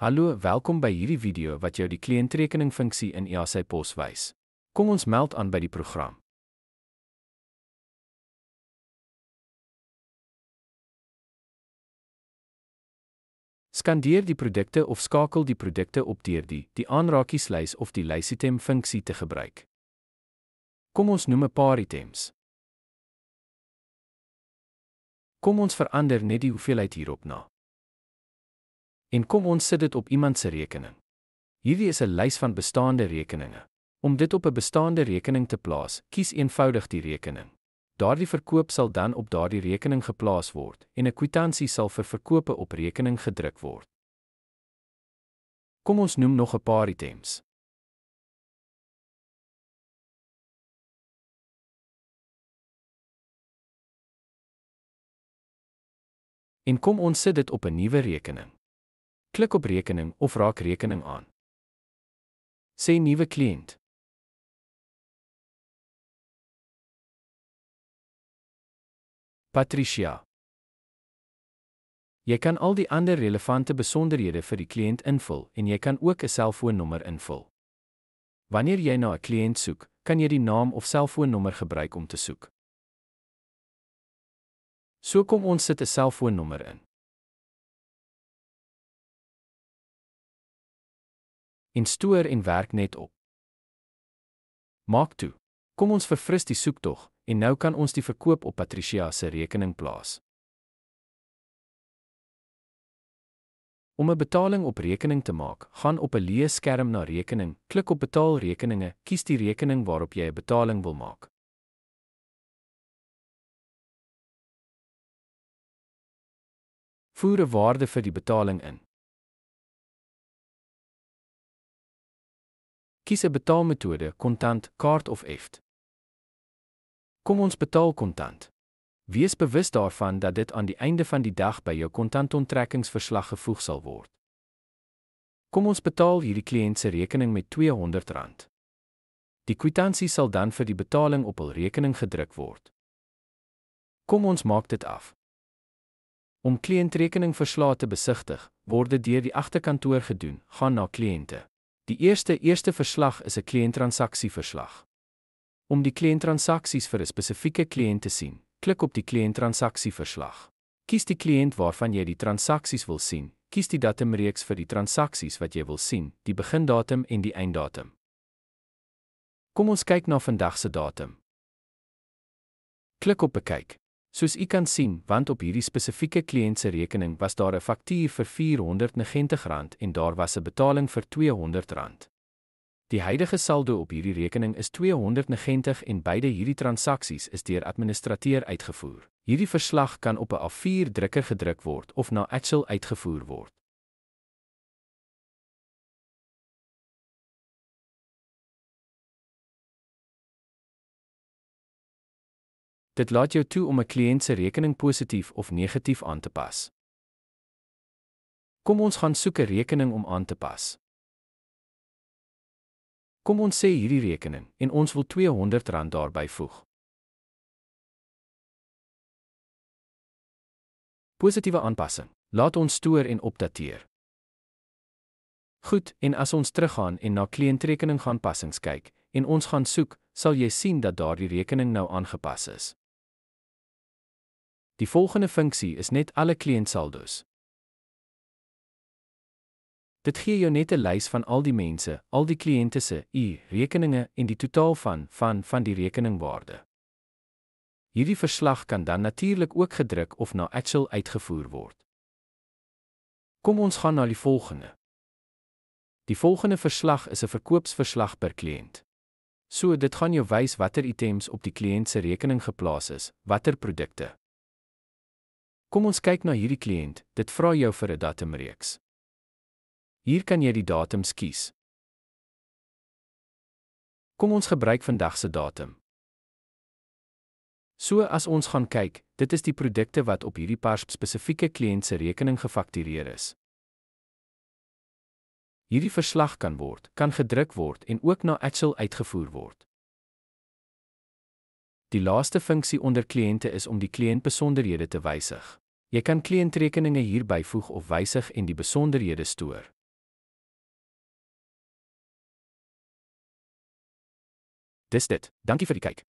Hallo, welkom by hierdie video wat jou die kliëntrekeningfunksie in EasyPos wys. Kom ons meld aan by die program. Skandeer die produkte of skakel die produkte op deur die aanraakieslys of die lysitem funksie te gebruik. Kom ons noem 'n paar items. Kom ons verander net die hoeveelheid hierop na. En kom ons sit dit op iemand se rekening. Hierdie is 'n lys van bestaande rekeninge. Om dit op 'n bestaande rekening te plaas, kies eenvoudig die rekening. Daardie verkoop sal dan op daardie rekening geplaas word en 'n kwitansie sal vir verkope op rekening gedruk word. Kom ons noem nog 'n paar items. En kom ons sit dit op 'n nuwe rekening. Klik op rekening of raak rekening aan. Sê nuwe kliënt. Patricia. Jy kan al die ander relevante besonderhede vir die kliënt invul en jy kan ook 'n selfoonnommer invul. Wanneer jy na 'n kliënt soek, kan jy die naam of selfoonnommer gebruik om te soek. So kom ons sit 'n selfoonnommer in. En stoor en werk net op. Maak toe. Kom ons verfris die soektog en nou kan ons die verkoop op Patricia se rekening plaas. Om 'n betaling op rekening te maak, gaan op 'n leë skerm na rekening, klik op betaal rekeninge, kies die rekening waarop jy 'n betaling wil maak. Voer 'n waarde vir die betaling in. Kies 'n betaalmetode, kontant, kaart of EFT. Kom ons betaal kontant. Wees bewus daarvan dat dit aan die einde van die dag by jou kontantonttrekkingsverslag gevoeg sal word. Kom ons betaal hierdie kliënt se rekening met R200. Die kwitansie sal dan vir die betaling op hul rekening gedruk word. Kom ons maak dit af. Om kliëntrekeningverslae te besigtig, word dit deur die agterkantoor gedoen, gaan na kliënte. Die eerste verslag is 'n kliënttransaksieverslag. Om die kliënttransaksies vir 'n spesifieke kliënt te sien, klik op die kliënttransaksieverslag. Kies die kliënt waarvan jy die transaksies wil sien, kies die datumreeks vir die transaksies wat jy wil sien, die begindatum en die einddatum. Kom ons kyk na vandag se datum. Klik op bekyk. Soos u kan sien, want op hierdie spesifieke kliënt se rekening was daar 'n faktuur vir R490 en daar was 'n betaling vir R200. Die huidige saldo op hierdie rekening is R290 en beide hierdie transaksies is deur administrateur uitgevoer. Hierdie verslag kan op 'n A4 drukker gedruk word of na Excel uitgevoer word. Dit laat jou toe om 'n kliënt se rekening positief of negatief aan te pas. Kom ons gaan soek 'n rekening om aan te pas. Kom ons sê hierdie rekening en ons wil R200 daarby voeg. Positiewe aanpassing. Laat ons stoor en opdateer. Goed, en as ons teruggaan en na kliëntrekening gaan passings kyk en ons gaan soek, sal jy sien dat daardie rekening nou aangepas is. Die volgende funksie is net alle kliëntsaldos. Dit gee jou net 'n lys van al die mense, al die kliënte se rekeninge en die totaal van die rekeningwaarde. Hierdie verslag kan dan natuurlik ook gedruk of na Excel uitgevoer word. Kom ons gaan na die volgende. Die volgende verslag is 'n verkoopsverslag per kliënt. So dit gaan jou wys watter items op die kliënt se rekening geplaas is, watter produkte. Kom ons kyk na hierdie kliënt, dit vra jou vir 'n datumreeks. Hier kan jy die datums kies. Kom ons gebruik vandag se datum. So as ons gaan kyk, dit is die produkte wat op hierdie paar spesifieke kliënt se rekening gefaktureer is. Hierdie verslag kan gedruk word en ook na Excel uitgevoer word. Die laaste funksie onder kliënte is om die kliëntbesonderhede te wysig. Jy kan kliëntrekeninge hier byvoeg of wysig en die besonderhede stoor. Dis dit. Dankie vir die kyk.